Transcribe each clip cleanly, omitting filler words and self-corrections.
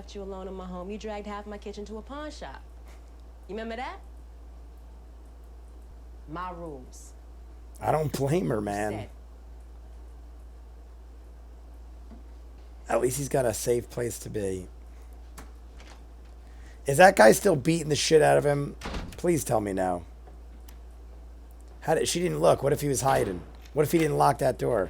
left you alone in my home, you dragged half my kitchen to a pawn shop. You remember that? My rules. I don't blame her, man. At least he's got a safe place to be. Is that guy still beating the shit out of him? Please tell me no. She didn't look. What if he was hiding? What if he didn't lock that door?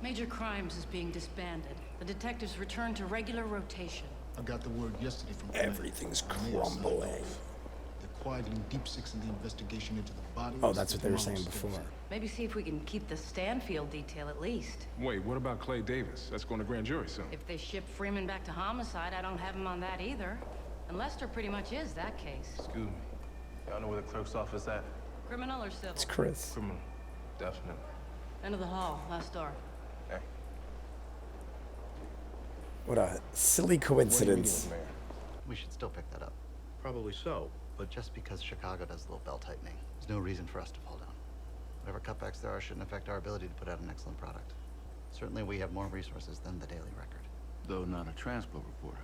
Major Crimes is being disbanded. The detectives return to regular rotation. I got the word yesterday from Everything's crumbling. They're quieting Deep Six in the investigation into the bodies. Oh, that's what they were saying before. Maybe see if we can keep the Stanfield detail at least. Wait, what about Clay Davis? That's going to grand jury soon. If they ship Freeman back to homicide, I don't have him on that either. And Lester pretty much is that case. Excuse me. Y'all know where the clerk's office at? Criminal or civil? It's Chris. Criminal. Definitely. End of the hall, last door. Hey. What a silly coincidence. We should still pick that up. Probably so, But just because Chicago does a little belt tightening, there's no reason for us to fall down. Whatever cutbacks there are shouldn't affect our ability to put out an excellent product. Certainly we have more resources than the Daily Record. though not a transport reporter.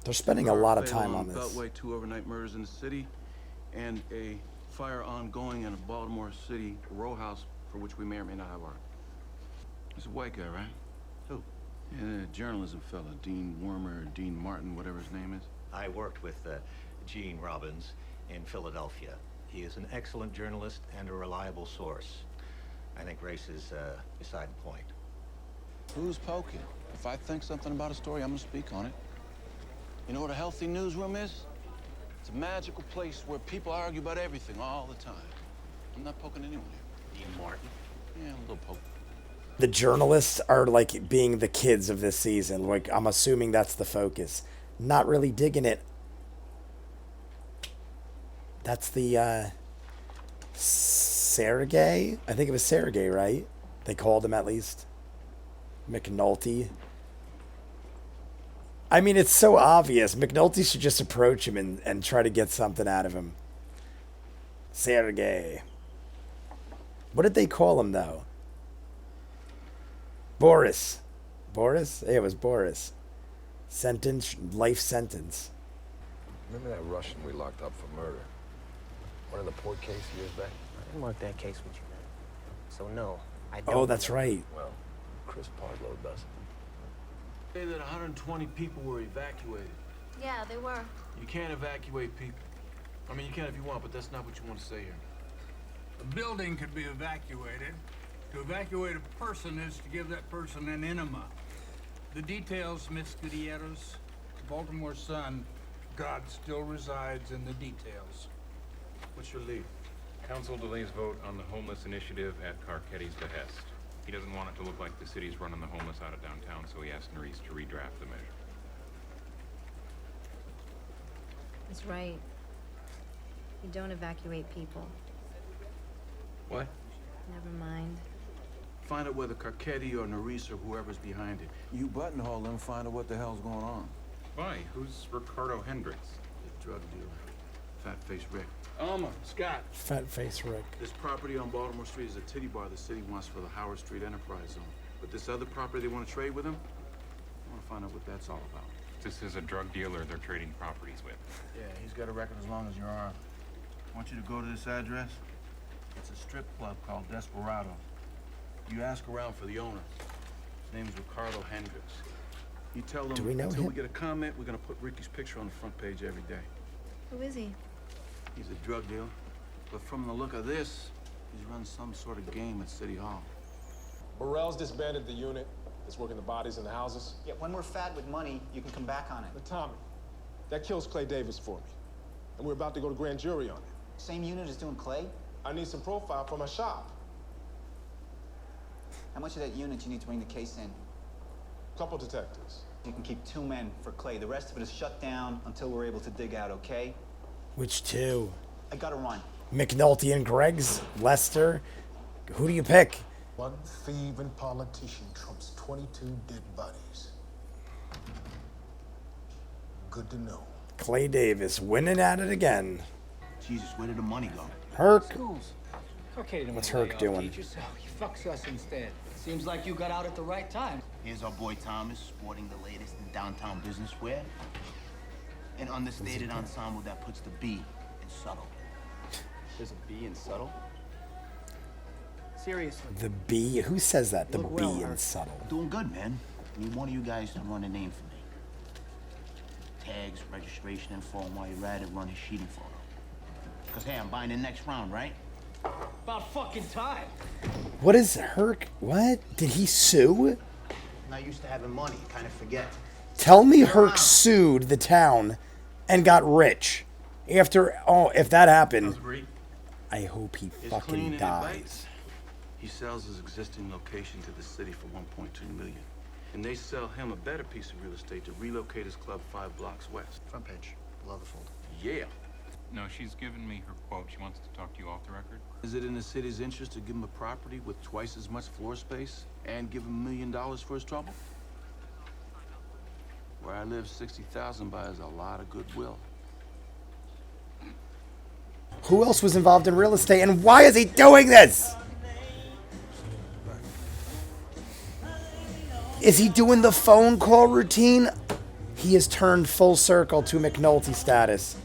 They're spending a lot of time on this. Beltway, 2 overnight murders in the city, and a fire ongoing in a Baltimore City row house for which we may or may not have our. It's a white guy, right? Who? Yeah, a journalism fella, Dean Wormer, Dean Martin, whatever his name is. I worked with Gene Robbins in Philadelphia. He is an excellent journalist and a reliable source. I think race is beside the point. Who's poking? If I think something about a story, I'm gonna speak on it. You know what a healthy newsroom is? It's a magical place where people argue about everything all the time. I'm not poking anyone here. Dean Martin? Yeah, a little poke. The journalists are like being the kids of this season. Like, I'm assuming that's the focus. Not really digging it. That's the Sergey? I think it was Sergey, right? They called him at least. McNulty. I mean, it's so obvious. McNulty should just approach him and try to get something out of him. Sergey. What did they call him, though? Boris. Boris? Yeah, it was Boris. Sentence, life sentence. Remember that Russian we locked up for murder? One in the port case years back? I didn't work that case with you, man. So no, I don't. Oh, that's right. Well, Chris Pardlow does. Say that 120 people were evacuated. Yeah, they were. You can't evacuate people. I mean, you can if you want, but that's not what you want to say here. A building could be evacuated. To evacuate a person is to give that person an enema. The details, Miss Gutierrez. Baltimore Sun, God still resides in the details. What's your lead? Council delays vote on the homeless initiative at Carcetti's behest. He doesn't want it to look like the city's running the homeless out of downtown, so he asked Nerys to redraft the measure. That's right. You don't evacuate people. What? Never mind. Find out whether Carcetti or Nerys or whoever's behind it. You buttonhole them, find out what the hell's going on. Why? Who's Ricardo Hendricks? The drug dealer. Fat-faced Rick. Elmer, Scott. Fat face Rick. This property on Baltimore Street is a titty bar the city wants for the Howard Street Enterprise Zone. But this other property they want to trade with him, I want to find out what that's all about. This is a drug dealer they're trading properties with. Yeah, he's got a record as long as your arm. I want you to go to this address. It's a strip club called Desperado. You ask around for the owner. His name's Ricardo Hendricks. You tell them, Do we know until him? we get a comment, we're gonna put Ricky's picture on the front page every day. Who is he? He's a drug dealer. But from the look of this, he's run some sort of game at City Hall. Burrell's disbanded the unit that's working the bodies in the houses. Yeah, when we're fat with money, you can come back on it. But Tommy, that kills Clay Davis for me. And we're about to go to grand jury on it. Same unit as doing Clay? I need some profile for my shop. How much of that unit you need to bring the case in? Couple detectives. You can keep 2 men for Clay. The rest of it is shut down until we're able to dig out, okay? Which two? I gotta run. McNulty and Greggs? Lester? Who do you pick? One thieving politician trumps 22 dead bodies. Good to know. Clay Davis winning at it again. Jesus, where did the money go? Herc. Okay, What's Herc doing? He fucks us instead. Seems like you got out at the right time. Here's our boy Thomas, sporting the latest in downtown business wear. An understated ensemble that puts the B in subtle. There's a B in subtle? Seriously. The B? Who says that? The Look B well, in Herc. subtle. Doing good, man. I need one of you guys to run a name for me. Tags, registration info, and while you're at it, run his sheeting photo. Because, hey, I'm buying the next round, right? About fucking time. What is Herc? What? Did he sue? Not used to having money, kind of forget. Tell me Herc sued the town and got rich. After, oh, if that happened, I hope he fucking dies. He sells his existing location to the city for $1.2 million. And they sell him a better piece of real estate to relocate his club 5 blocks west. Front page, below the fold. Yeah. No, she's given me her quote. She wants to talk to you off the record. Is it in the city's interest to give him a property with twice as much floor space and give him $1 million for his trouble? Where I live, 60,000 buys a lot of goodwill. Who else was involved in real estate, and why is he doing this? Is he doing the phone call routine? He has turned full circle to McNulty status.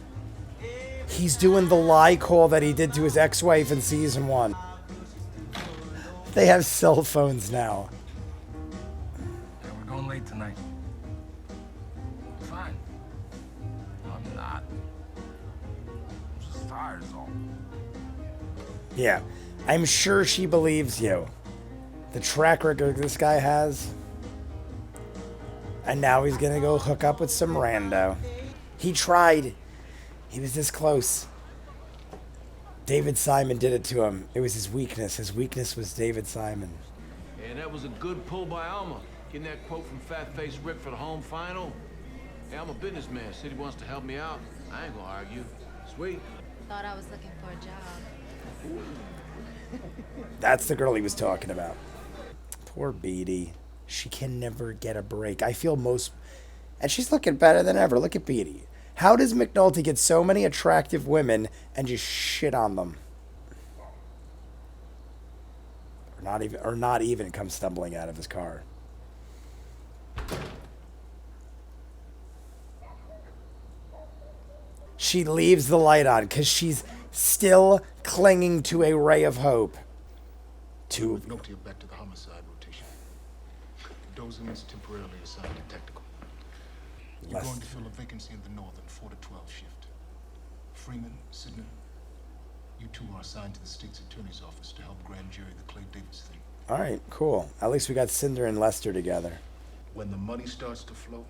He's doing the lie call that he did to his ex-wife in season 1. They have cell phones now. Yeah, we're going late tonight. Fine. I'm not. I'm just tired, is all. Yeah, I'm sure she believes you. The track record this guy has. And now he's gonna go hook up with some rando. He tried. He was this close. David Simon did it to him. It was his weakness. His weakness was David Simon. Yeah, that was a good pull by Alma. Getting that quote from Fat Face Rip for the home final. Hey, I'm a businessman. City wants to help me out. I ain't gonna argue. Sweet. Thought I was looking for a job. That's the girl he was talking about. Poor Beatty. She can never get a break. I feel most... And she's looking better than ever. Look at Beatty. How does McNulty get so many attractive women and just shit on them? Or not even come stumbling out of his car. She leaves the light on because she's still clinging to a ray of hope. To McNulty are back to the homicide rotation. Dozen is temporarily assigned to technical. You're going to fill a vacancy in the northern 4 to 12 shift. Freeman, Sidney, you two are assigned to the state's attorney's office to help grand jury the Clay Davis thing. All right, cool. At least we got Cinder and Lester together. When the money starts to flow,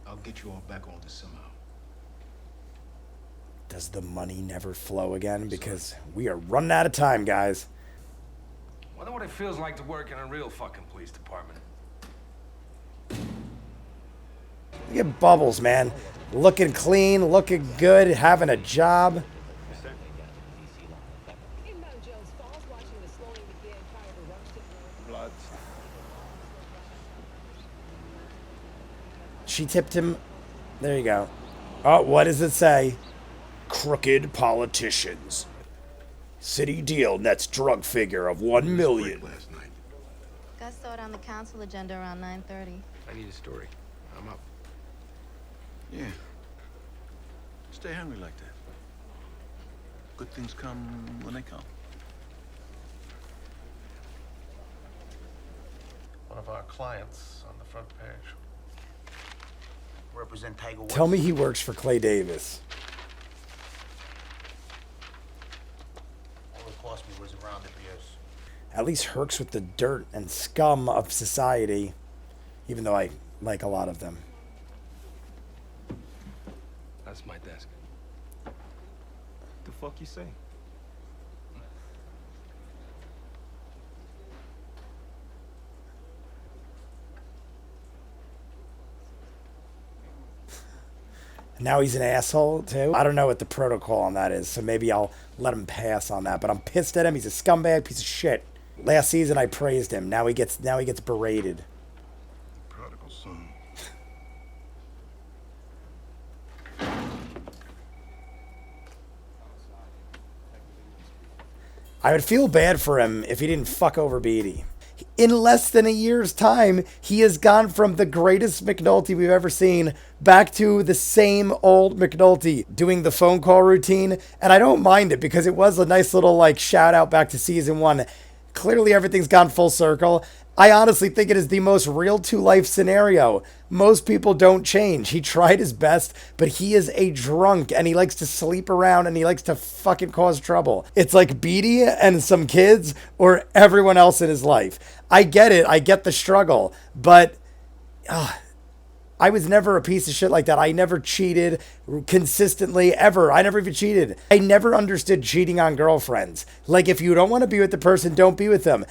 I'll get you all back on this somehow. Does the money never flow again? Because we are running out of time, guys. Wonder what it feels like to work in a real fucking police department. Look at Bubbles, man. Looking clean, looking good, having a job. She tipped him. There you go. Oh, what does it say? Crooked politicians. City deal nets drug figure of $1 million. Gus saw it on the council agenda around 9:30. I need a story. I'm up. Yeah. Stay hungry like that. Good things come when they come. One of our clients on the front page. Represent Tiger Woods. Tell me he works for Clay Davis. All it cost me was a round of beers. At least Herc's with the dirt and scum of society. Even though I like a lot of them. That's my desk. The fuck you say? Now he's an asshole, too. I don't know what the protocol on that is, so maybe I'll let him pass on that. But I'm pissed at him. He's a scumbag piece of shit. Last season, I praised him. Now he gets berated. Prodigal son. I would feel bad for him if he didn't fuck over Beatty. In less than a year's time, he has gone from the greatest McNulty we've ever seen back to the same old McNulty doing the phone call routine. And I don't mind it because it was a nice little like shout out back to season 1. Clearly everything's gone full circle. I honestly think it is the most real to life scenario. Most people don't change. He tried his best, but he is a drunk and he likes to sleep around and he likes to fucking cause trouble. It's like Beatty and some kids or everyone else in his life. I get it. I get the struggle, but I was never a piece of shit like that. I never cheated consistently ever. I never even cheated. I never understood cheating on girlfriends. Like if you don't want to be with the person, don't be with them.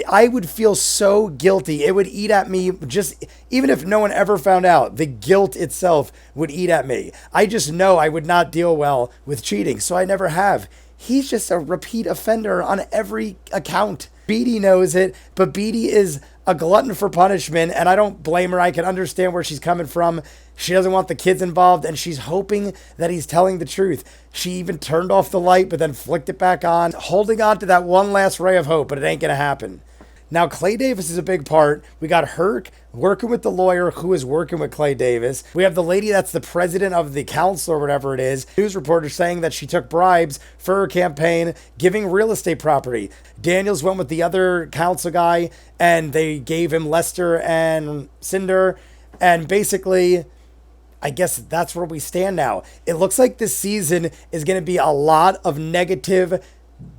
I would feel so guilty. It would eat at me just, even if no one ever found out, the guilt itself would eat at me. I just know I would not deal well with cheating, so I never have. He's just a repeat offender on every account. Beatty knows it, but Beatty is a glutton for punishment, and I don't blame her. I can understand where she's coming from. She doesn't want the kids involved, and she's hoping that he's telling the truth. She even turned off the light, but then flicked it back on, holding on to that one last ray of hope, but it ain't going to happen. Now, Clay Davis is a big part. We got Herc working with the lawyer who is working with Clay Davis. We have the lady that's the president of the council or whatever it is. News reporter saying that she took bribes for her campaign, giving real estate property. Daniels went with the other council guy, and they gave him Lester and Cinder. And basically, I guess that's where we stand now. It looks like this season is going to be a lot of negative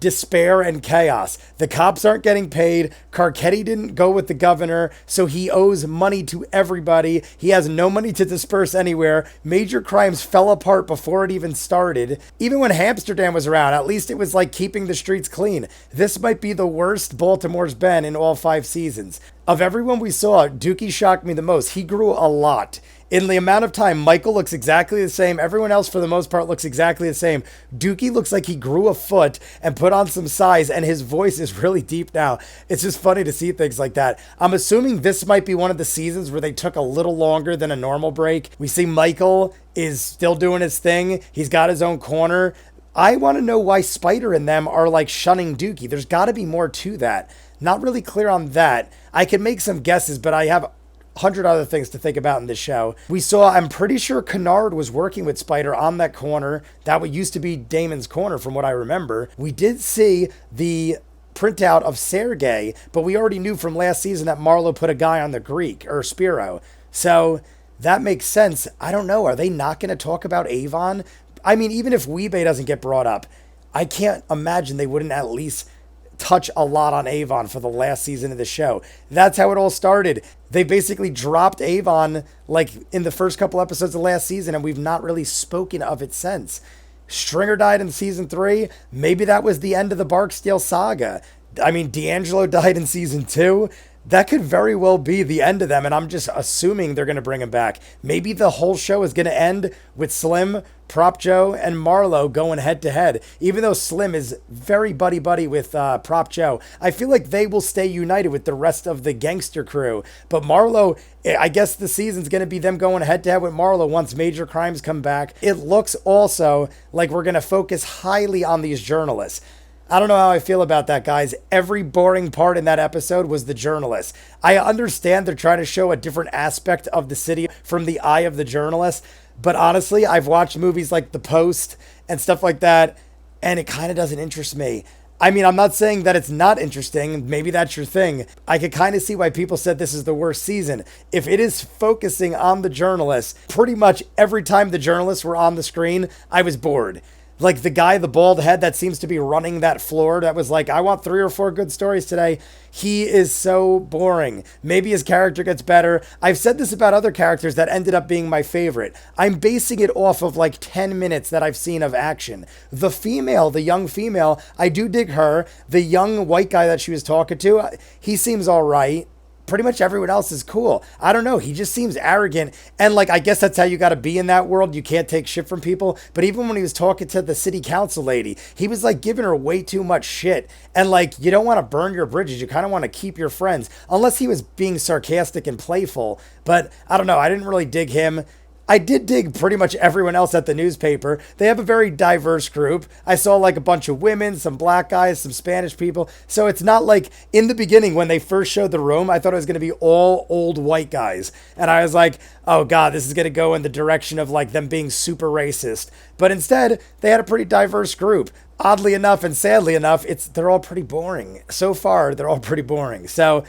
despair and chaos. The cops aren't getting paid. Carcetti didn't go with the governor, so he owes money to everybody. He has no money to disperse anywhere. Major crimes fell apart before it even started. Even when Amsterdam was around, at least it was like keeping the streets clean. This might be the worst Baltimore's been in all 5 seasons. Of everyone we saw, Dookie shocked me the most. He grew a lot. In the amount of time, Michael looks exactly the same. Everyone else, for the most part, looks exactly the same. Dookie looks like he grew a foot and put on some size, and his voice is really deep now. It's just funny to see things like that. I'm assuming this might be one of the seasons where they took a little longer than a normal break. We see Michael is still doing his thing. He's got his own corner. I want to know why Spider and them are like shunning Dookie. There's got to be more to that. Not really clear on that. I could make some guesses, but I have 100 other things to think about in this show. We saw, I'm pretty sure Kennard was working with Spider on that corner. That used to be Damon's corner from what I remember. We did see the printout of Sergei, but we already knew from last season that Marlowe put a guy on the Greek, or Spiro. So that makes sense. I don't know. Are they not going to talk about Avon? I mean, even if Weebay doesn't get brought up, I can't imagine they wouldn't at least touch a lot on Avon for the last season of the show. That's how it all started. They basically dropped Avon like in the first couple episodes of last season, and we've not really spoken of it since. Stringer died in season 3. Maybe that was the end of the Barksdale saga. I mean, D'Angelo died in season 2. That could very well be the end of them, and I'm just assuming they're going to bring him back. Maybe the whole show is going to end with Slim, Prop Joe, and Marlowe going head-to-head. Even though Slim is very buddy-buddy with Prop Joe, I feel like they will stay united with the rest of the gangster crew. But Marlowe, I guess the season's going to be them going head-to-head with Marlowe once Major Crimes come back. It looks also like we're going to focus highly on these journalists. I don't know how I feel about that, guys. Every boring part in that episode was the journalist. I understand they're trying to show a different aspect of the city from the eye of the journalist, but honestly, I've watched movies like The Post and stuff like that, and it kind of doesn't interest me. I mean, I'm not saying that it's not interesting. Maybe that's your thing. I could kind of see why people said this is the worst season. If it is focusing on the journalists, pretty much every time the journalists were on the screen, I was bored. Like the guy, the bald head that seems to be running that floor that was like, I want 3 or 4 good stories today. He is so boring. Maybe his character gets better. I've said this about other characters that ended up being my favorite. I'm basing it off of like 10 minutes that I've seen of action. The female, the young female, I do dig her. The young white guy that she was talking to, he seems all right. Pretty much everyone else is cool. I don't know. He just seems arrogant. And like, I guess that's how you got to be in that world. You can't take shit from people. But even when he was talking to the city council lady, he was like giving her way too much shit. And like, you don't want to burn your bridges. You kind of want to keep your friends. Unless he was being sarcastic and playful. But I don't know. I didn't really dig him. I did dig pretty much everyone else at the newspaper. They have a very diverse group. I saw like a bunch of women, some black guys, some Spanish people. So it's not like in the beginning when they first showed the room, I thought it was going to be all old white guys. And I was like, oh God, this is going to go in the direction of like them being super racist. But instead, they had a pretty diverse group. Oddly enough and sadly enough, they're all pretty boring. So far, they're all pretty boring. So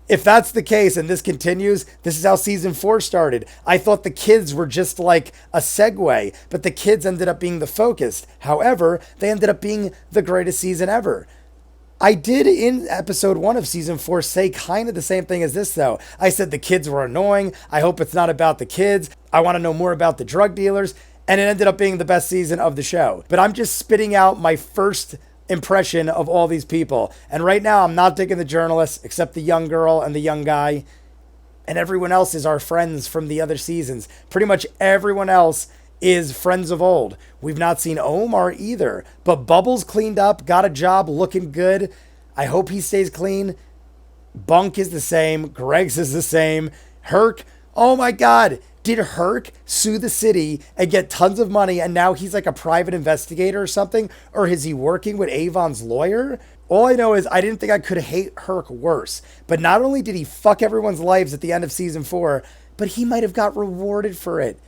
if that's the case and this continues, this is how season 4 started. I thought the kids were just like a segue, but the kids ended up being the focus. However, they ended up being the greatest season ever. I did in episode 1 of season 4 say kind of the same thing as this though. I said the kids were annoying. I hope it's not about the kids. I want to know more about the drug dealers. And it ended up being the best season of the show. But I'm just spitting out my first impression of all these people. And right now I'm not digging the journalists except the young girl and the young guy. And everyone else is our friends from the other seasons. Pretty much everyone else is friends of old. We've not seen Omar either. But Bubbles cleaned up, got a job, looking good. I hope he stays clean. Bunk is the same. Greg's is the same. Herc, oh my God. Did Herc sue the city and get tons of money and now he's like a private investigator or something? Or is he working with Avon's lawyer? All I know is I didn't think I could hate Herc worse. But not only did he fuck everyone's lives at the end of season 4, but he might have got rewarded for it.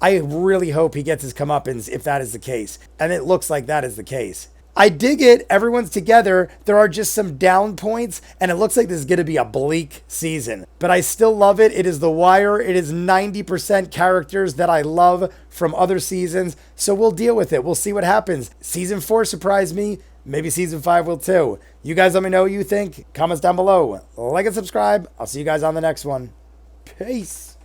I really hope he gets his comeuppance if that is the case. And it looks like that is the case. I dig it. Everyone's together. There are just some down points, and it looks like this is going to be a bleak season. But I still love it. It is The Wire. It is 90% characters that I love from other seasons. So we'll deal with it. We'll see what happens. Season 4 surprised me. Maybe season 5 will too. You guys let me know what you think. Comments down below. Like and subscribe. I'll see you guys on the next one. Peace.